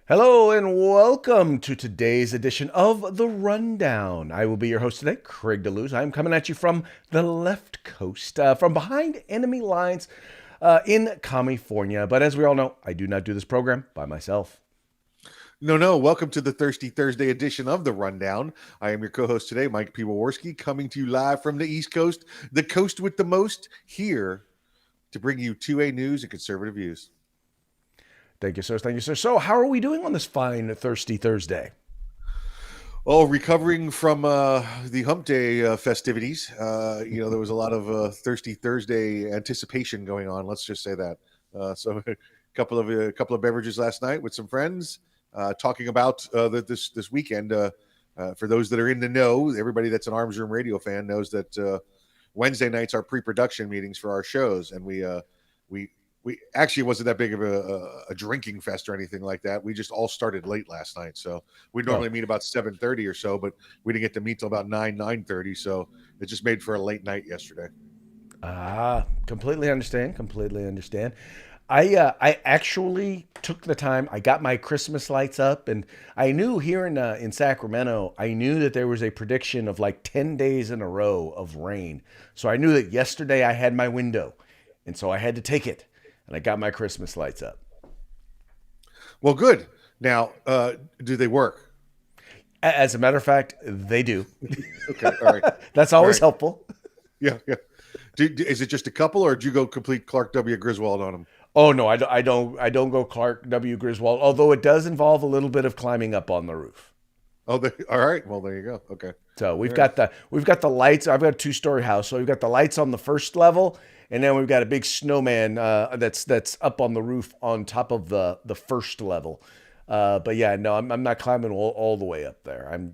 Hello and welcome to today's edition of The Rundown. I will be your host today, Craig DeLuz. I'm coming at you from the left coast, from behind enemy lines in California. But as we all know, I do not do this program by myself. No. Welcome to the Thirsty Thursday edition of The Rundown. I am your co-host today, Mike P. Waworski, coming to you live from the East Coast, the coast with the most, here to bring you 2A news and conservative views. Thank you, sir. Thank you, sir. So, how are we doing on this fine Thirsty Thursday? Oh, recovering from the Hump Day festivities. There was a lot of Thirsty Thursday anticipation going on. Let's just say that. So, a couple of beverages last night with some friends, talking about this weekend. For those that are in the know, everybody that's an Arms Room Radio fan knows that Wednesday nights are pre-production meetings for our shows, and we actually wasn't that big of a drinking fest or anything like that. We just all started late last night, so we normally meet about 7:30 or so, but we didn't get to meet till about 9:30. So it just made for a late night yesterday. Completely understand. Completely understand. I actually took the time. I got my Christmas lights up, and I knew here in Sacramento, I knew that there was a prediction of like 10 days in a row of rain. So I knew that yesterday I had my window, and so I had to take it, and I got my Christmas lights up. Well, good. Now, do they work? As a matter of fact, they do. Okay, all right, That's all always right. helpful. Yeah. Is it just a couple, or did you go complete Clark W. Griswold on them? Oh no, I don't go Clark W. Griswold. Although it does involve a little bit of climbing up on the roof. Oh, all right. Well, there you go. Okay. So we've All right. got the lights. I've got a two-story house, so we've got the lights on the first level, and then we've got a big snowman that's up on the roof on top of the first level. But yeah, no, I'm not climbing all the way up there.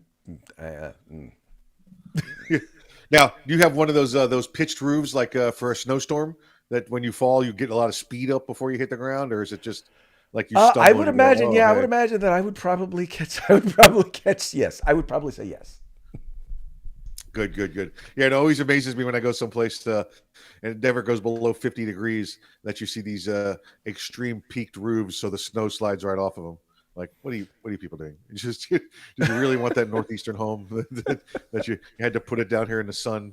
Now, do you have one of those pitched roofs like for a snowstorm that when you fall you get a lot of speed up before you hit the ground, or is it just like you I stumble would and you go, imagine, "Oh, yeah, I would hey, imagine that I would probably catch. I would probably catch. Yes, I would probably say yes. good." Yeah, it always amazes me when I go someplace and it never goes below 50 degrees that you see these extreme peaked roofs, so the snow slides right off of them. Like, what are you people doing? Did you really want that northeastern home that you had to put it down here in the sun,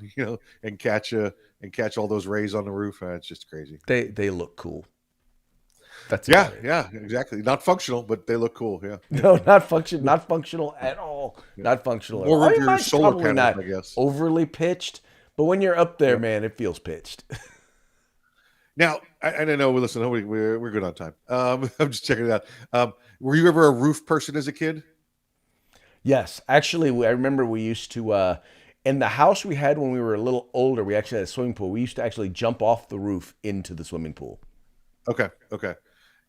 and catch all those rays on the roof? It's just crazy. They look cool. That's Yeah, about it. yeah, exactly. Not functional, but they look cool. Yeah, yeah, No, not functional at all. yeah. Not functional at More all. room I for mean, your mine's solar probably panels, not I guess. overly pitched, but when you're up there, Yeah. man, it feels pitched. Now, I don't know. Listen, we're good on time. I'm just checking it out. Were you ever a roof person as a kid? Yes, actually, I remember we used to in the house we had when we were a little older. We actually had a swimming pool. We used to actually jump off the roof into the swimming pool. Okay.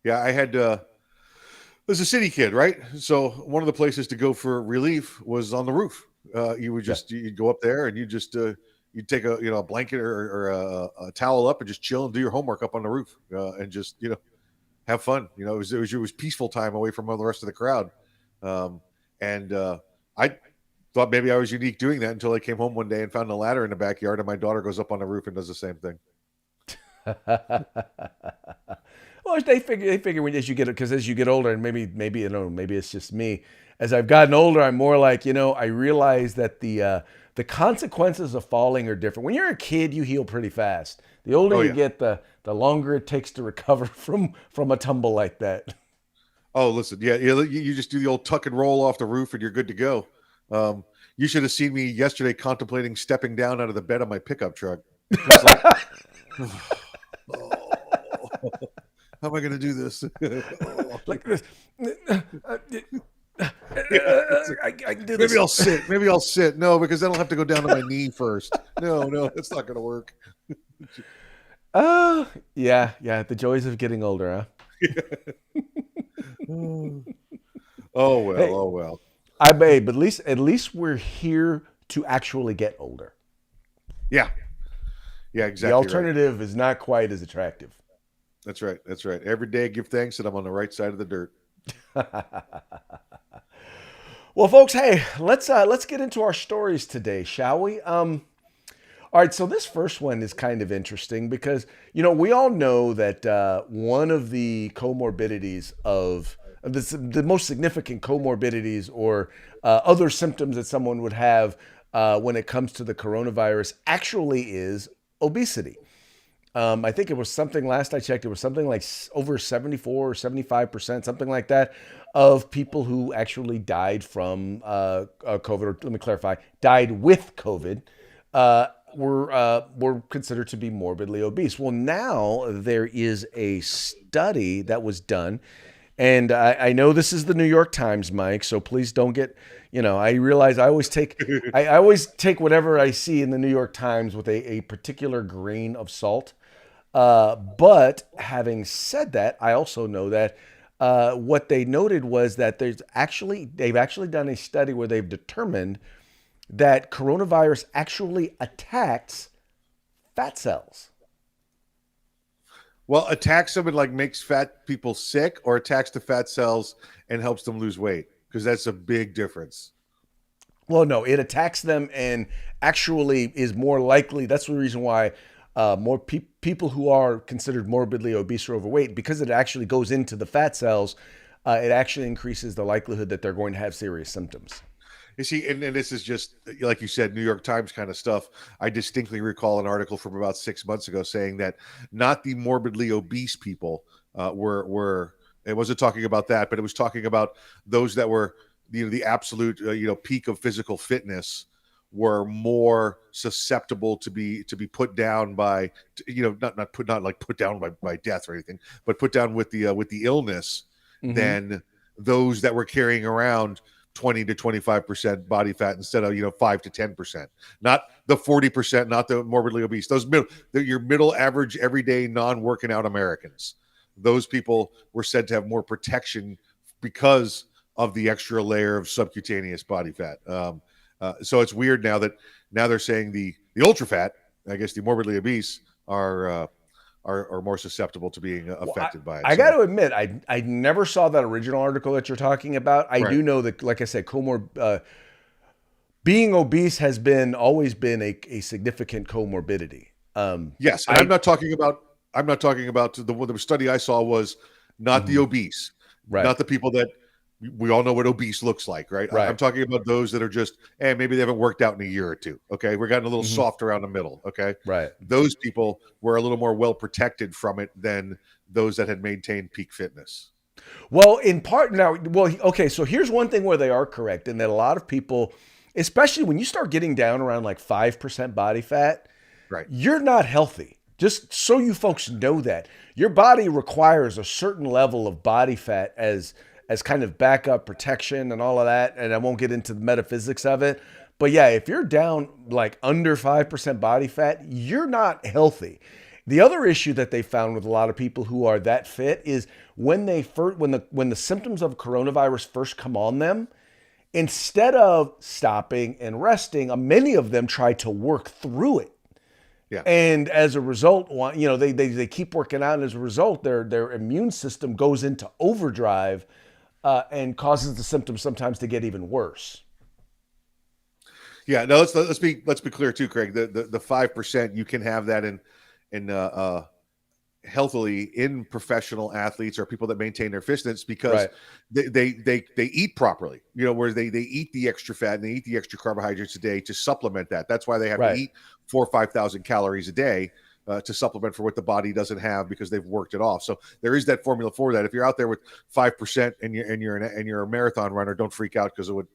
Yeah, I had. As a city kid, right? So one of the places to go for relief was on the roof. Yeah, You'd go up there and you'd take a blanket or a towel up and just chill and do your homework up on the roof, and just have fun. It was peaceful time away from all the rest of the crowd. Um, and I thought maybe I was unique doing that until I came home one day and found a ladder in the backyard, and my daughter goes up on the roof and does the same thing. well, they figure when as you get because as you get older, and maybe maybe it's just me. As I've gotten older, I'm more like I realize that the consequences of falling are different. When you're a kid, you heal pretty fast. The older Oh you yeah. get, the longer it takes to recover from a tumble like that. Oh, listen, yeah, you just do the old tuck and roll off the roof, and you're good to go. You should have seen me yesterday contemplating stepping down out of the bed of my pickup truck. I was like, oh, how am I going to do this? Oh. Like this. Yeah, it's like, I can do maybe this. I'll sit. Maybe I'll sit. No, because then I'll have to go down to my knee first. No, that's not going to work. Oh, yeah. The joys of getting older, Oh huh? well. Hey, Oh well. I may, but at least we're here to actually get older. Yeah. Yeah. The Exactly right. alternative is not quite as attractive. That's right. That's right. Every day, I give thanks that I'm on the right side of the dirt. Well, folks, hey, let's get into our stories today, shall we? All right, so this first one is kind of interesting because we all know that one of the comorbidities of the most significant comorbidities or other symptoms that someone would have when it comes to the coronavirus actually is obesity. I think it was something, last I checked, it was something like over 74 or 75%, something like that, of people who actually died from COVID, or let me clarify, died with COVID, were considered to be morbidly obese. Well, now there is a study that was done, and I know this is the New York Times, Mike, so please don't get, I realize I always take whatever I see in the New York Times with a particular grain of salt. But having said that, I also know that what they noted was that they've actually done a study where they've determined that coronavirus actually attacks fat cells. Well, attacks them and like makes fat people sick, or attacks the fat cells and helps them lose weight, because that's a big difference. Well, no, it attacks them and actually is more likely. That's the reason why more people who are considered morbidly obese or overweight, because it actually goes into the fat cells, it actually increases the likelihood that they're going to have serious symptoms. You see, and this is just like you said, New York Times kind of stuff. I distinctly recall an article from about 6 months ago saying that not the morbidly obese people were. It wasn't talking about that, but it was talking about those that were the absolute peak of physical fitness were more susceptible to be put down by not like put down by death or anything, but put down with the illness than those that were carrying around 20 to 25% body fat instead of 5 to 10%, not the 40%, not the morbidly obese. Those your middle average everyday non-working out Americans, those people were said to have more protection because of the extra layer of subcutaneous body fat. So it's weird now they're saying the ultra fat, I guess the morbidly obese, are more susceptible to being affected by it. I got to admit, I never saw that original article that you're talking about. I do know that, like I said, being obese has always been a significant comorbidity. Yes, and I'm not talking about the study I saw was not the obese, not the people that we all know what obese looks like, right? I'm talking about those that are just, maybe they haven't worked out in a year or two. Okay. We're getting a little soft around the middle. Okay. Right. Those people were a little more well protected from it than those that had maintained peak fitness. Well, in part now, okay. So here's one thing where they are correct, in that a lot of people, especially when you start getting down around like 5% body fat, you're not healthy. Just so you folks know that your body requires a certain level of body fat as kind of backup protection and all of that. And I won't get into the metaphysics of it. But yeah, if you're down like under 5% body fat, you're not healthy. The other issue that they found with a lot of people who are that fit is when the symptoms of coronavirus first come on them, instead of stopping and resting, many of them try to work through it. Yeah. And as a result, they keep working out, and as a result, their immune system goes into overdrive, and causes the symptoms sometimes to get even worse. Yeah, no, let's be clear too, Craig. The 5%, you can have that in healthily in professional athletes or people that maintain their fitness, because they eat properly. Where they eat the extra fat and they eat the extra carbohydrates a day to supplement that. That's why they have to eat 4,000 or 5,000 calories a day to supplement for what the body doesn't have, because they've worked it off. So there is that formula for that. If you're out there with 5% and you're a marathon runner, don't freak out because of what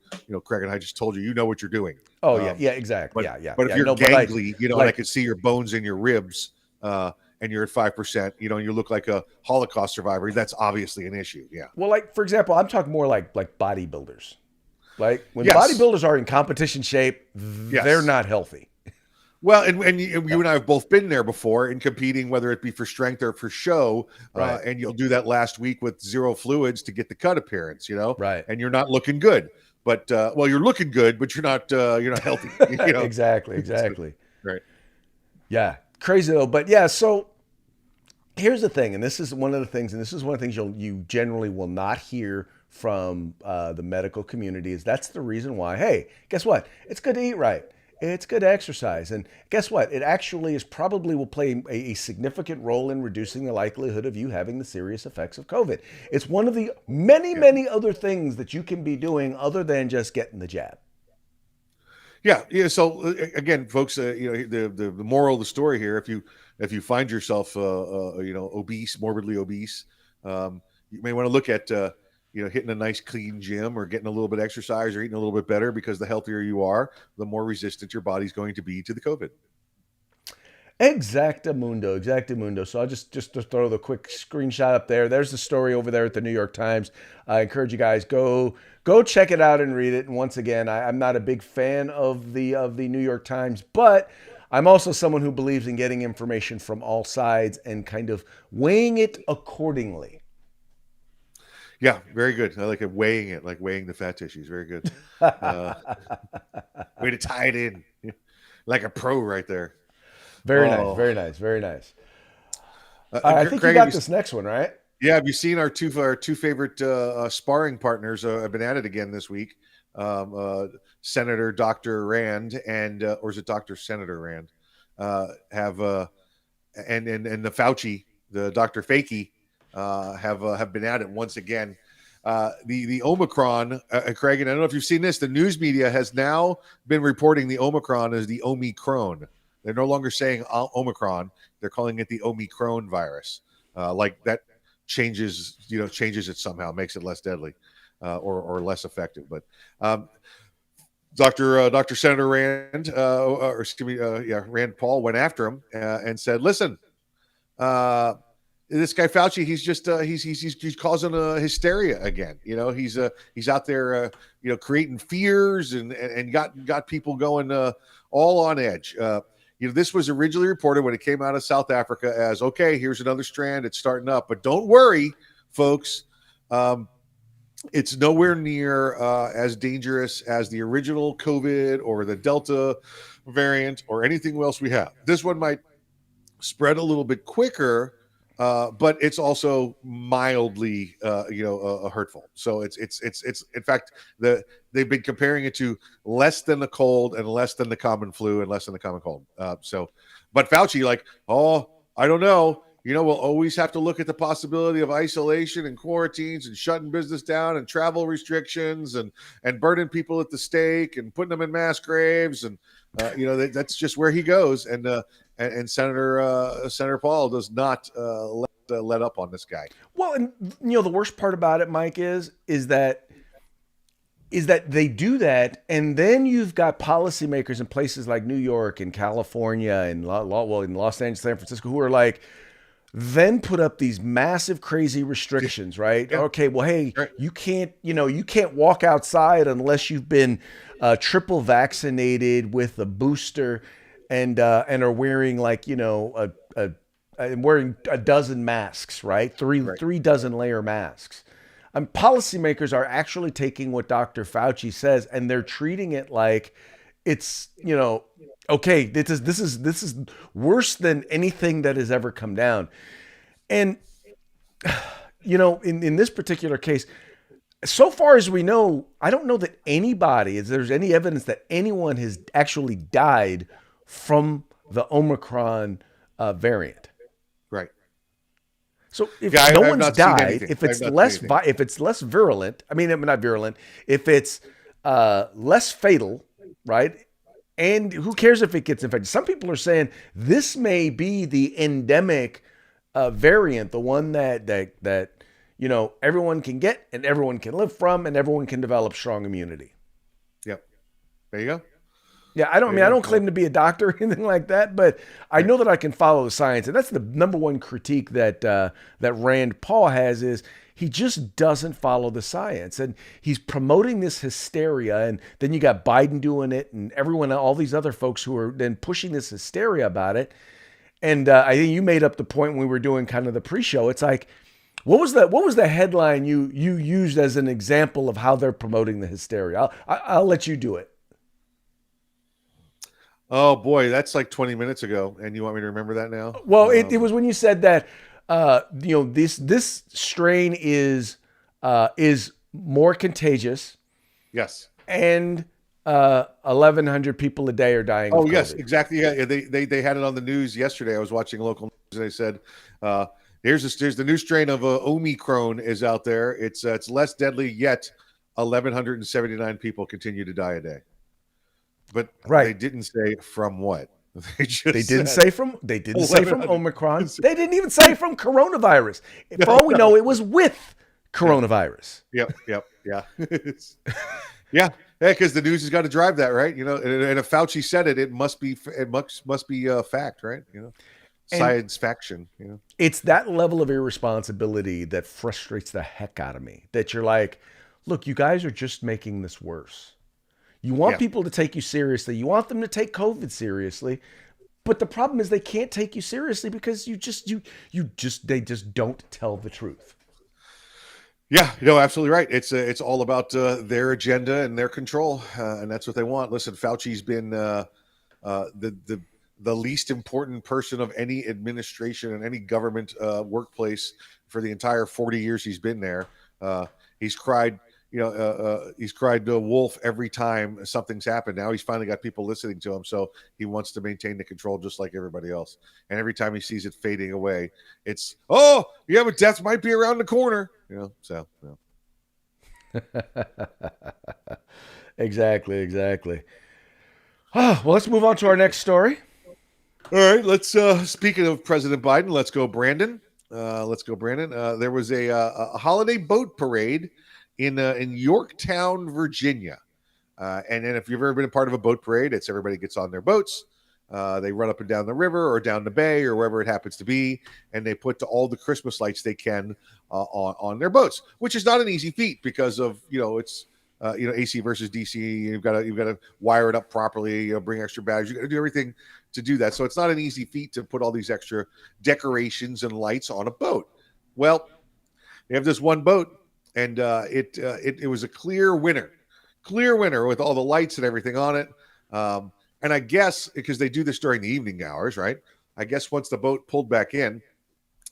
Craig and I just told you. You know what you're doing. Oh yeah, exactly. But if you're gangly, and I can see your bones in your ribs, and you're at 5%, and you look like a Holocaust survivor, that's obviously an issue. Yeah. Well, like for example, I'm talking more like bodybuilders. Like when bodybuilders are in competition shape, they're not healthy. Well, and you and I have both been there before in competing, whether it be for strength or for show, and you'll do that last week with zero fluids to get the cut appearance, and you're not looking good. But you're looking good, but you're not healthy. Exactly. Right. Yeah, crazy though. But yeah, so here's the thing, and this is one of the things you generally will not hear from the medical community, is that's the reason why. Hey, guess what? It's good to eat right. It's good exercise. And guess what? It actually is probably will play a significant role in reducing the likelihood of you having the serious effects of COVID. It's one of the many, Yeah. many other things that you can be doing other than just getting the jab. Yeah, yeah. So again, folks, the moral of the story here: if you find yourself obese, morbidly obese, you may want to look at hitting a nice clean gym or getting a little bit of exercise or eating a little bit better, because the healthier you are, the more resistant your body's going to be to the COVID. Exactamundo, exactamundo. So I'll just to throw the quick screenshot up there. There's the story over there at the New York Times. I encourage you guys go check it out and read it. And once again, I'm not a big fan of the New York Times, but I'm also someone who believes in getting information from all sides and kind of weighing it accordingly. Yeah, very good. I like it, weighing it, like weighing the fat tissues. Very good. Uh, Way to tie it in, like a pro right there. Very nice, Oh, very nice, very nice. All right, I think you Craig, got this next one, right? yeah, have you seen our two favorite sparring partners have been at it again this week? Senator Dr. Rand and or is it Dr. Senator Rand? Have and the Fauci, the Dr. Fakey, have been at it once again. The Omicron, Craig, and I don't know if you've seen this. The news media has now been reporting the Omicron as the Omicron. They're no longer saying Omicron; they're calling it the Omicron virus. Like that changes it somehow, makes it less deadly or less effective. But Dr. Senator Rand, or excuse me, Rand Paul went after him and said, "Listen, this guy Fauci, he's just he's causing a hysteria again. He's out there, creating fears and got people going all on edge." This was originally reported when it came out of South Africa as, okay, here's another strand. It's starting up. But don't worry, folks. It's nowhere near as dangerous as the original COVID or the Delta variant or anything else we have. This one might spread a little bit quicker, but it's also mildly, hurtful. So it's in fact they've been comparing it to less than the cold and less than the common flu and less than the common cold. But Fauci, like, oh, I don't know. We'll always have to look at the possibility of isolation and quarantines and shutting business down and travel restrictions and burning people at the stake and putting them in mass graves. And, that's just where he goes. And Senator Paul does not let up on this guy. Well, and the worst part about it, Mike, is that they do that, and then you've got policymakers in places like New York and California and in Los Angeles, San Francisco, who are like, then put up these massive, crazy restrictions, right? Yeah. Okay, well, hey, Right. you can't walk outside unless you've been triple vaccinated with a booster and are wearing wearing a dozen masks, right? Three dozen layer masks. Policymakers are actually taking what Dr. Fauci says and they're treating it like it's, okay, this is worse than anything that has ever come down. And, in this particular case, so far as we know, I don't know that there's any evidence that anyone has actually died from the Omicron variant. Right. So if Yeah, no I've one's not seen died, anything. if I've it's not seen anything. if it's less virulent, I mean, not virulent, if it's less fatal, right? And who cares if it gets infected? Some people are saying this may be the endemic variant, the one that everyone can get and everyone can live from and everyone can develop strong immunity. Yep. There you go. Yeah, I don't claim to be a doctor or anything like that, but I know that I can follow the science, and that's the number one critique that Rand Paul has is he just doesn't follow the science, and he's promoting this hysteria, and then you got Biden doing it, and all these other folks who are then pushing this hysteria about it. And I think you made up the point when we were doing kind of the pre-show. It's like, what was the headline you used as an example of how they're promoting the hysteria? I'll let you do it. Oh boy, that's like 20 minutes ago, and you want me to remember that now? Well, it was when you said that this strain is more contagious. Yes. And 1,100 people a day are dying of Oh yes, COVID. exactly. Yeah, they had it on the news yesterday. I was watching local news, and they said, uh, there's the new strain of Omicron is out there. It's less deadly yet. 1,179 people continue to die a day, but they Right. didn't say from what. They They just didn't said say from they didn't say from 1,100. Omicron. They didn't even say from coronavirus. For No, all we no. know, it was with Yeah. coronavirus. Yep. Yeah. Yeah. Yeah, because the news has got to drive that, right? And if Fauci said it, it must be fact, right? And Science faction. it's that level of irresponsibility that frustrates the heck out of me. That you're like, look, you guys are just making this worse. You want Yeah. people to take you seriously. You want them to take COVID seriously. But the problem is they can't take you seriously because they just don't tell the truth. Yeah, absolutely right. It's all about their agenda and their control, and that's what they want. Listen, Fauci's been the least important person of any administration and any government workplace for the entire 40 years he's been there. He's cried, he's cried wolf every time something's happened. Now he's finally got people listening to him, so he wants to maintain the control just like everybody else. And every time he sees it fading away, it's but death might be around the corner. So. Exactly. Well, let's move on to our next story. All right, let's. Speaking of President Biden, let's go, Brandon. There was a holiday boat parade in Yorktown, Virginia, and then if you've ever been a part of a boat parade, it's everybody gets on their boats. They run up and down the river or down the bay or wherever it happens to be, and they put all the Christmas lights they can on their boats, which is not an easy feat because of it's AC versus DC. You've got to wire it up properly. Bring extra batteries. You got to do everything to do that. So it's not an easy feat to put all these extra decorations and lights on a boat. Well, they have this one boat, and it was a clear winner with all the lights and everything on it. And I guess because they do this during the evening hours, right? I guess once the boat pulled back in,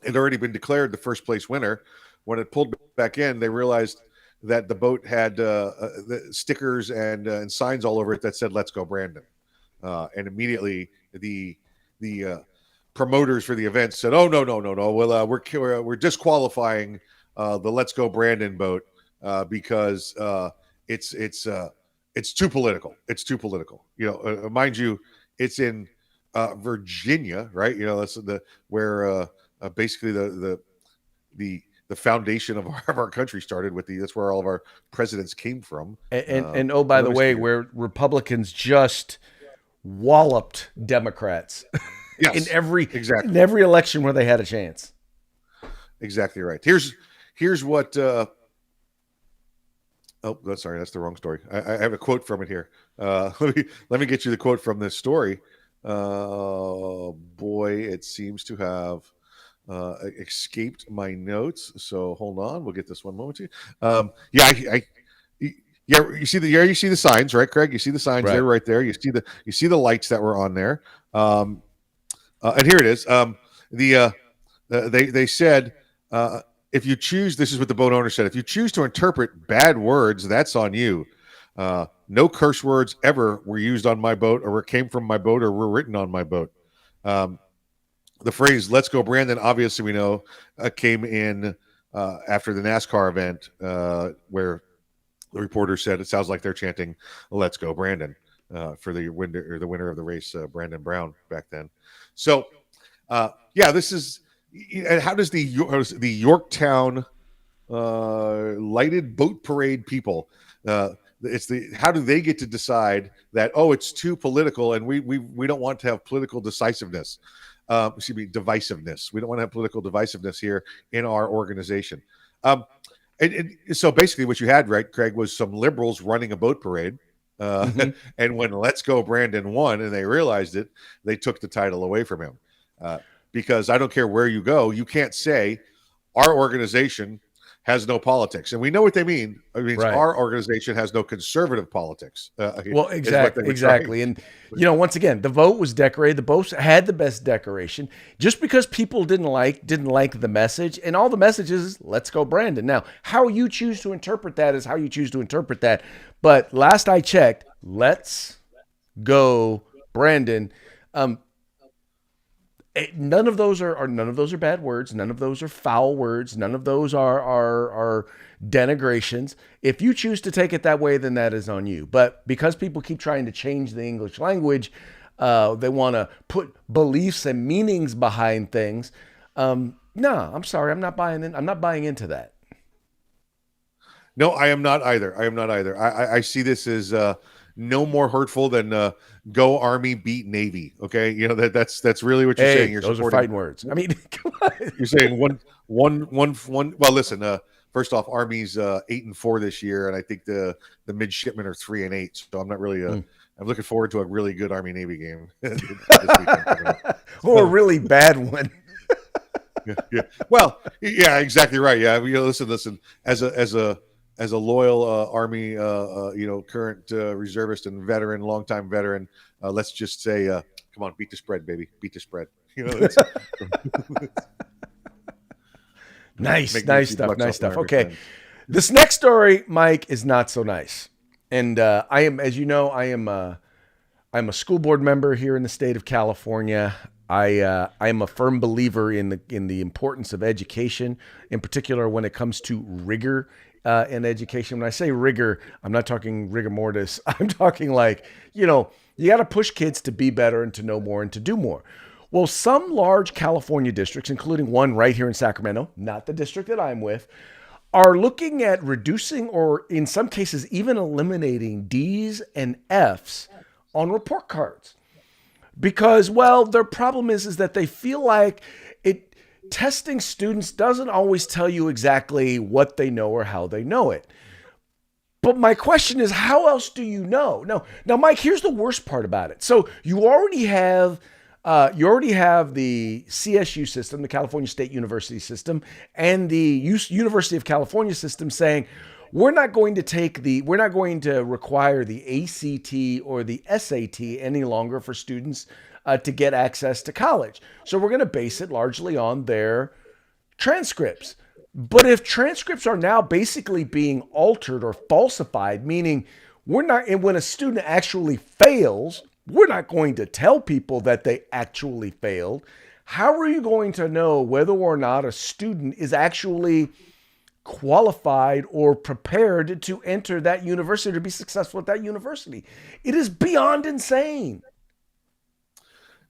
it had already been declared the first place winner. When it pulled back in, they realized that the boat had the stickers and signs all over it that said "Let's go, Brandon." And immediately the promoters for the event said, "Oh no! Well, we're disqualifying the Let's Go Brandon boat because it's too political. It's too political. Mind you, it's in Virginia, right? That's where basically the foundation of our country started with that's where all of our presidents came from. And oh, by the way, where Republicans just walloped Democrats yes, in every election where they had a chance. Exactly right. Here's what. Sorry, that's the wrong story. I have a quote from it here. Let me get you the quote from this story. Boy, it seems to have escaped my notes. So hold on, we'll get this one moment to you. You see the signs, right, Craig? You see the signs there, right there. You see the lights that were on there. And here it is. They said. If you choose, this is what the boat owner said. If you choose to interpret bad words, that's on you. No curse words ever were used on my boat, or came from my boat, or were written on my boat. The phrase "Let's go, Brandon," obviously we know came in after the NASCAR event, where the reporter said it sounds like they're chanting "Let's go, Brandon" for the winner of the race, Brandon Brown back then. So, this is. And how does the Yorktown lighted boat parade people? How do they get to decide that it's too political and we don't want to have political decisiveness? Divisiveness. We don't want to have political divisiveness here in our organization. And so basically, what you had, right, Craig, was some liberals running a boat parade. And when Let's Go Brandon won, and they realized it, they took the title away from him. Because I don't care where you go, you can't say our organization has no politics. And we know what they mean. It means our organization has no conservative politics. Well, exactly. And, once again, the vote was decorated. The boat had the best decoration. Just because people didn't like the message, and all the messages is, "Let's go, Brandon." Now, how you choose to interpret that is how you choose to interpret that. But last I checked, Let's go, Brandon. Um, none of those are bad words. None of those are foul words. None of those are denigrations. If you choose to take it that way, then that is on you. But because people keep trying to change the English language, they want to put beliefs and meanings behind things. No, I'm sorry, I'm not buying in. I'm not buying into that. No, I am not either. I am not either. I see this as no more hurtful than "Go Army, beat Navy." Okay, that's really what you're Hey, saying. You're those are supporting. fighting words. I mean, come on. You're saying one. Well, listen. First off, Army's 8-4 this year, and I think the midshipmen are 3-8. So I'm not really. I'm looking forward to a really good Army Navy game this weekend. Or a really bad one. Yeah. Well, yeah, exactly right. Yeah, listen. As a loyal Army, current reservist and veteran, longtime veteran, let's just say, come on, beat the spread, baby, beat the spread. It's, nice stuff. Nice stuff. Okay, this next story, Mike, is not so nice. And I am, as you know, I'm a school board member here in the state of California. I am a firm believer in the importance of education, in particular when it comes to rigor in education. When I say rigor, I'm not talking rigor mortis. I'm talking like, you got to push kids to be better and to know more and to do more. Well, some large California districts, including one right here in Sacramento, not the district that I'm with, are looking at reducing or in some cases even eliminating D's and F's on report cards. Because, well, their problem is that they feel like testing students doesn't always tell you exactly what they know or how they know it. But my question is, how else do you know? Now, Mike, here's the worst part about it. So you already have the CSU system, the California State University system, and the University of California system saying, we're not going to require the ACT or the SAT any longer for students to get access to college. So we're going to base it largely on their transcripts. But if transcripts are now basically being altered or falsified, meaning when a student actually fails, we're not going to tell people that they actually failed. How are you going to know whether or not a student is actually qualified or prepared to enter that university, to be successful at that university? It is beyond insane.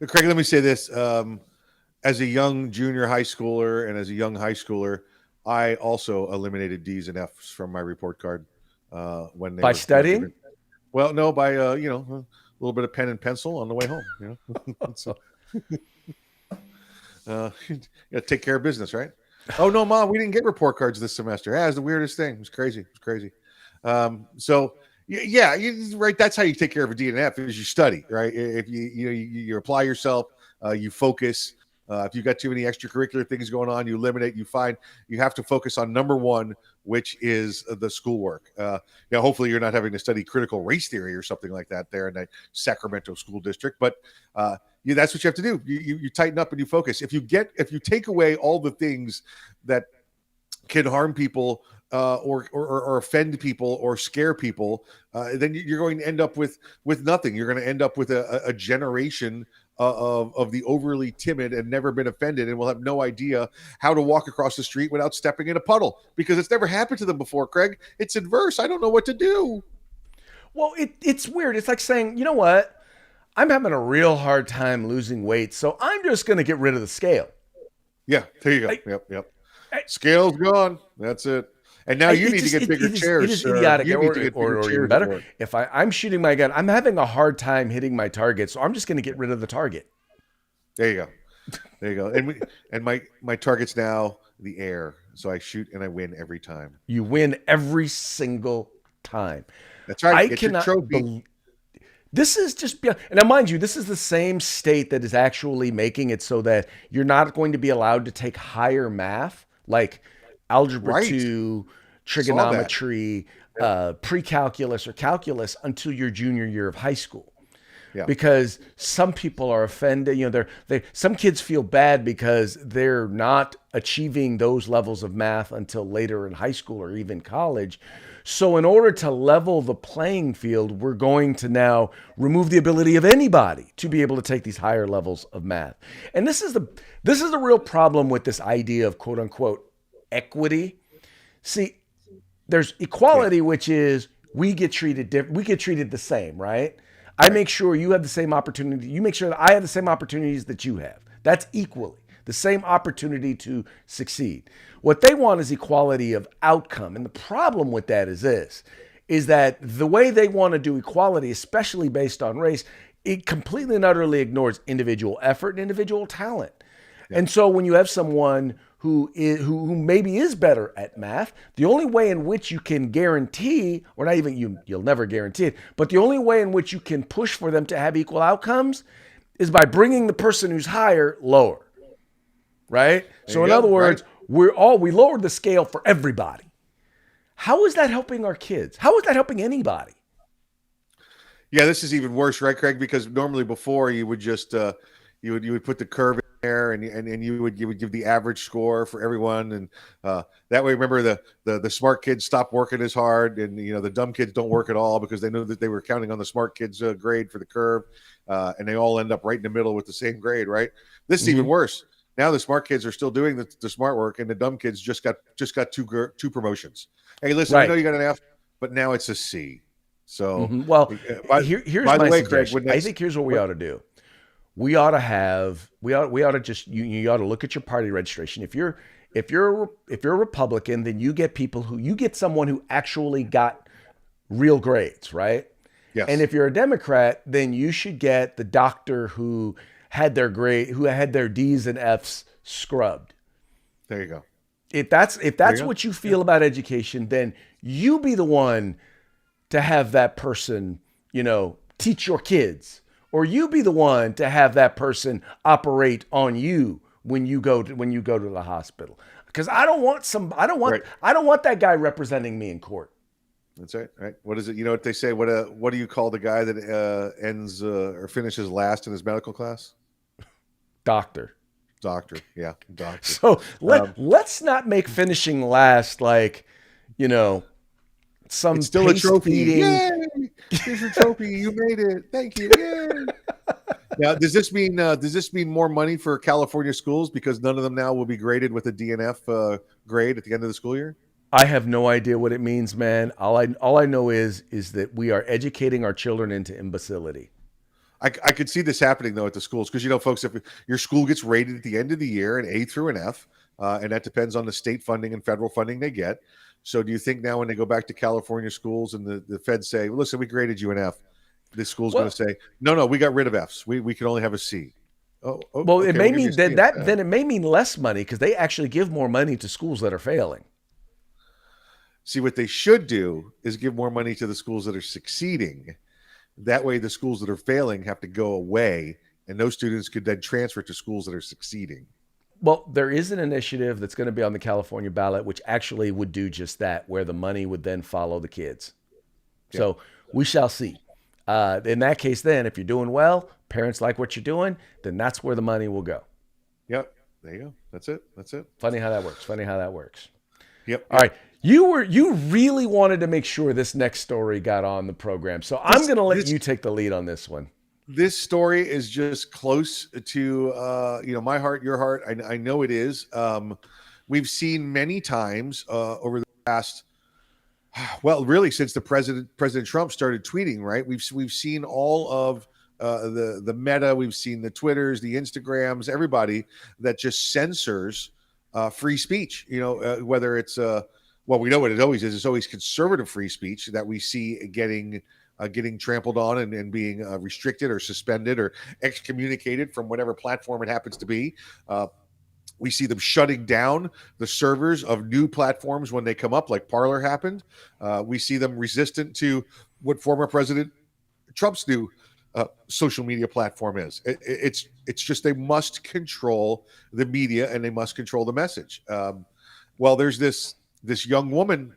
Craig, let me say this. As a young junior high schooler and as a young high schooler, I also eliminated D's and F's from my report card when they by studying. Well, no, by a little bit of pen and pencil on the way home. So, take care of business, right? Oh no, Mom, we didn't get report cards this semester. It's the weirdest thing. It was crazy. So yeah, right. That's how you take care of a D and F is you study, right? If you apply yourself, you focus. If you've got too many extracurricular things going on, you eliminate. You find you have to focus on number one, which is the schoolwork. Hopefully you're not having to study critical race theory or something like that there in the Sacramento school district, but that's what you have to do. You tighten up and you focus. If you take away all the things that can harm people or offend people or scare people, then you're going to end up with nothing. You're going to end up with a generation of the overly timid and never been offended, and will have no idea how to walk across the street without stepping in a puddle because it's never happened to them before. Craig, it's adverse. I don't know what to do. Well, it's weird. It's like saying, you know what? I'm having a real hard time losing weight, so I'm just going to get rid of the scale. Yeah, there you go. Yep. Scale's gone. That's it. And now you need to get bigger chairs. It is idiotic. Or even better, if I'm shooting my gun, I'm having a hard time hitting my target, so I'm just going to get rid of the target. There you go. And my target's now the air, so I shoot and I win every time. You win every single time. That's right. I cannot believe. This is just beyond, and now mind you, this is the same state that is actually making it so that you're not going to be allowed to take higher math, like algebra 2, trigonometry, pre-calculus or calculus until your junior year of high school. Yeah. Because some people are offended. Some kids feel bad because they're not achieving those levels of math until later in high school or even college. So in order to level the playing field, we're going to now remove the ability of anybody to be able to take these higher levels of math. And this is the real problem with this idea of quote unquote equity. See, there's Yeah. equality, which is we get treated the same, right? I Right. make sure you have the same opportunity. You make sure that I have the same opportunities that you have. That's equally the same opportunity to succeed. What they want is equality of outcome. And the problem with that is this is that the way they want to do equality, especially based on race, it completely and utterly ignores individual effort and individual talent. Yeah. And so when you have someone who maybe is better at math, the only way in which you can guarantee, or not even you'll never guarantee it, but the only way in which you can push for them to have equal outcomes is by bringing the person who's higher lower, right? There So you in go. other Right. words, we lowered the scale for everybody. How is that helping our kids? How is that helping anybody? Yeah, this is even worse, right, Craig? Because normally before you would just you would put the curve in there, and you would give the average score for everyone, and that way, remember the smart kids stop working as hard, and the dumb kids don't work at all because they knew that they were counting on the smart kids' grade for the curve, and they all end up right in the middle with the same grade, right? This is even Mm-hmm. worse. Now the smart kids are still doing the smart work, and the dumb kids just got two promotions. Hey, listen, we know Right. you got an F, but now it's a C. So, Well, by here's by the my way, Craig, suggestion. when I that's think here's what we what ought to do. We ought to just you ought to look at your party registration. If you're a Republican, then you get someone who actually got real grades, right? And yes, if you're a Democrat, then you should get the doctor who had their D's and F's scrubbed. there you go. If There you that's go. what you Yeah. feel about education, then you be the one to have that person, teach your kids, or you be the one to have that person operate on you when you go to the hospital. Because Right. I don't want that guy representing me in court. That's right. Right. What is it? You know what they say? What do you call the guy that ends or finishes last in his medical class? Doctor. Doctor. Yeah, doctor. So Um, let's not make finishing last like, you know, some it's still a paste trophy. feeding. Yay! Here's your trophy. You made it. Thank you. Yay! Now, does this mean more money for California schools because none of them now will be graded with a DNF grade at the end of the school year? I have no idea what it means, man. All I know is that we are educating our children into imbecility. I could see this happening though at the schools because folks, if your school gets rated at the end of the year an A through an F, and that depends on the state funding and federal funding they get. So, do you think now when they go back to California schools and the feds say, well, "Listen, we graded you an F," this school's going to Well, say, "No, no, we got rid of Fs. We can only have a C." Oh, well, it okay, may we'll give you a mean C that instead. then it may mean less money because they actually give more money to schools that are failing. See, what they should do is give more money to the schools that are succeeding. That way, the schools that are failing have to go away, and those students could then transfer to schools that are succeeding. Well, there is an initiative that's going to be on the California ballot, which actually would do just that, where the money would then follow the kids. Yeah. So we shall see. In that case, then, if you're doing well, parents like what you're doing, then that's where the money will go. Yep. There you go. That's it. That's it. Funny how that works. Funny how that works. Yep. All Yep. right. You really wanted to make sure this next story got on the program. So I'm This going to let this you take the lead on this one. this story is just close to my heart, your heart. I know it is. We've seen many times over the past, well, really since President Trump started tweeting. Right, we've seen all of the Meta. We've seen the Twitters, the Instagrams, everybody that just censors free speech. Whether it's well, we know what it always is. It's always conservative free speech that we see getting trampled on and being restricted or suspended or excommunicated from whatever platform it happens to be. We see them shutting down the servers of new platforms when they come up, like Parler happened. We see them resistant to what former President Trump's new social media platform is. It's just they must control the media and they must control the message. Well, there's this young woman,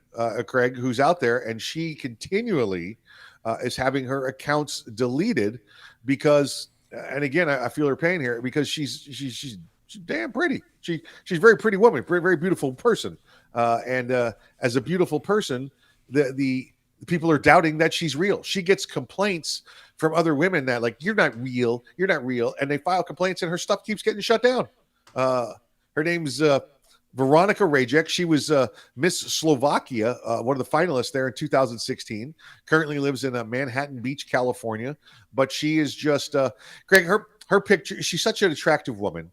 Craig, who's out there, and she continually is having her accounts deleted because, and again, I feel her pain here because she's damn pretty. She's a very pretty woman, very very beautiful person, and as a beautiful person, the people are doubting that she's real. She gets complaints from other women that like, you're not real, and they file complaints, and her stuff keeps getting shut down. Her name's Veronica Rajek. She was Miss Slovakia, one of the finalists there in 2016. Currently lives in Manhattan Beach, California. But she is just, Greg, her picture, she's such an attractive woman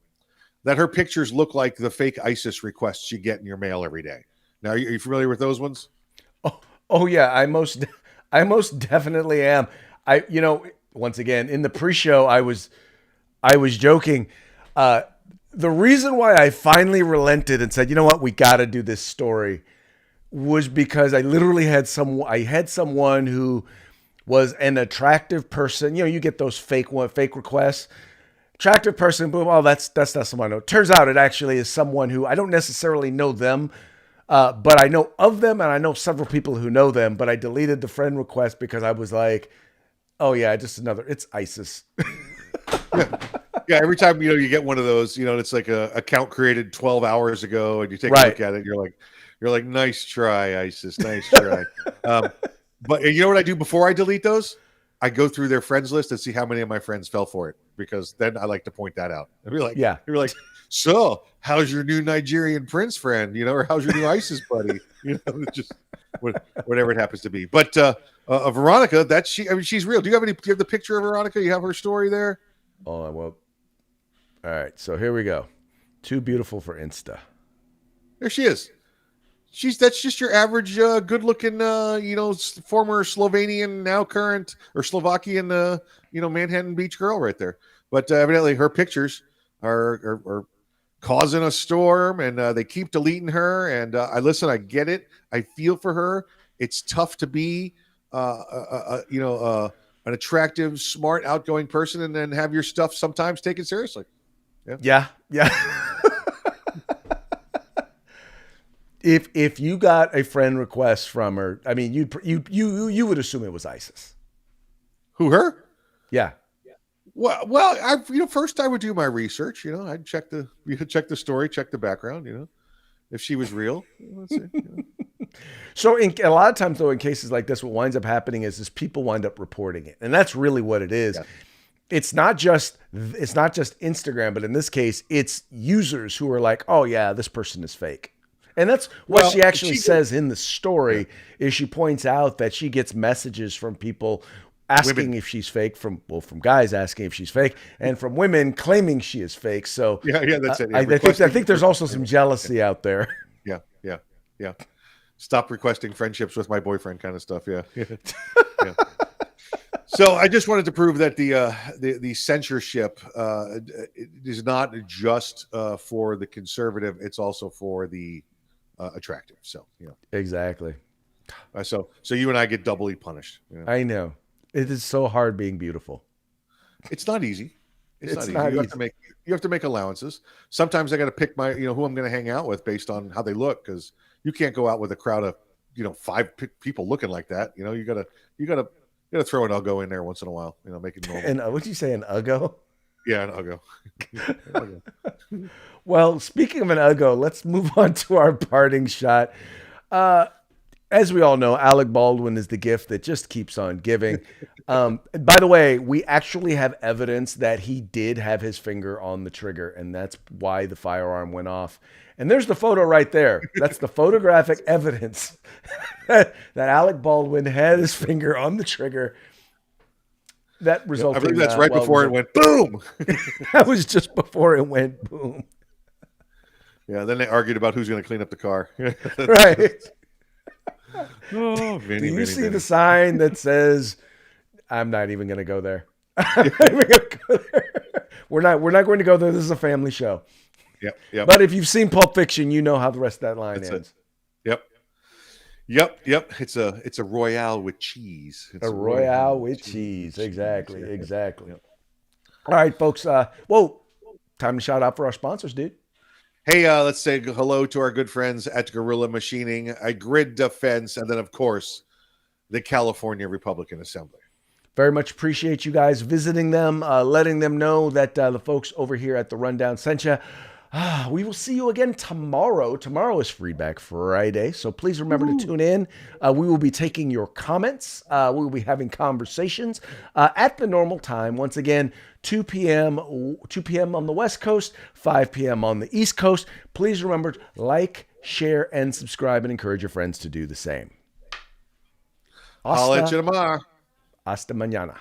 that her pictures look like the fake ISIS requests you get in your mail every day. Now, are you familiar with those ones? Oh yeah, I most definitely am. Once again, in the pre-show, I was joking. The reason why I finally relented and said, you know what, we got to do this story, was because I literally had someone who was an attractive person. You get those fake requests. Attractive person, boom. Oh, that's not someone I know. Turns out it actually is someone who I don't necessarily know them, but I know of them, and I know several people who know them. But I deleted the friend request because I was like, oh yeah, it's ISIS. Yeah, every time you get one of those, it's like a account created 12 hours ago, and you take a look at it, you're like, nice try, ISIS, nice try. But you know what I do before I delete those? I go through their friends list and see how many of my friends fell for it, because then I like to point that out. And be like, yeah, you're like, so how's your new Nigerian prince friend? Or how's your new ISIS buddy? Just whatever it happens to be. But Veronica, she's real. Do you have the picture of Veronica? You have her story there? Oh, well. All right, so here we go. Too beautiful for Insta. There she is. That's just your average, good-looking, former Slovenian, now current, or Slovakian, Manhattan Beach girl right there. But evidently, her pictures are causing a storm, and they keep deleting her. And I get it. I feel for her. It's tough to be, an attractive, smart, outgoing person, and then have your stuff sometimes taken seriously. Yeah. If you got a friend request from her, I mean, you would assume it was ISIS. Who, her? Yeah. Well, first I would do my research. I'd check the story, check the background. If she was real. Let's see. So a lot of times, though, in cases like this, what winds up happening is people wind up reporting it, and that's really what it is. Yeah. It's not just Instagram, but in this case, it's users who are like, "Oh yeah, this person is fake." And that's what she actually says in the story. Yeah. Is she points out that she gets messages from people asking if she's fake, from guys asking if she's fake, and from women claiming she is fake. So yeah, that's it. Yeah, I think there's also some jealousy out there. Yeah. Stop requesting friendships with my boyfriend, kind of stuff. Yeah. So I just wanted to prove that the censorship is not just for the conservative; it's also for the attractive. So exactly. So you and I get doubly punished. I know it is so hard being beautiful. It's not easy. It's not easy. You have to make allowances. Sometimes I got to pick my who I'm going to hang out with based on how they look, because you can't go out with a crowd of 5 people looking like that. You gotta throw an uggo in there once in a while. Make it normal. And what'd you say, an uggo? Yeah, an uggo. Well, speaking of an uggo, let's move on to our parting shot. As we all know, Alec Baldwin is the gift that just keeps on giving. By the way, we actually have evidence that he did have his finger on the trigger, and that's why the firearm went off. And there's the photo right there. That's the photographic evidence that Alec Baldwin had his finger on the trigger. That resulted. I believe that's right before it went boom. That was just before it went boom. Yeah, then they argued about who's going to clean up the car. Right. Oh, do you see the sign that says, "I'm not even going to go there"? I'm not even going to go there. We're not going to go there. This is a family show. Yep. But if you've seen Pulp Fiction, you know how the rest of that line ends. Yep. It's a Royale with cheese. It's a Royale with cheese. Exactly. Yep. All right, folks. Time to shout out for our sponsors, dude. Hey, let's say hello to our good friends at Guerrilla Machining, a Grid Defense, and then, of course, the California Republican Assembly. Very much appreciate you guys visiting them, letting them know that the folks over here at the Rundown sent you. We will see you again tomorrow. Tomorrow is Feedback Friday, so please remember to tune in. We will be taking your comments. We will be having conversations at the normal time. Once again, 2 p.m. on the West Coast, 5 p.m. on the East Coast. Please remember to like, share, and subscribe, and encourage your friends to do the same. Holla at you tomorrow. Hasta mañana.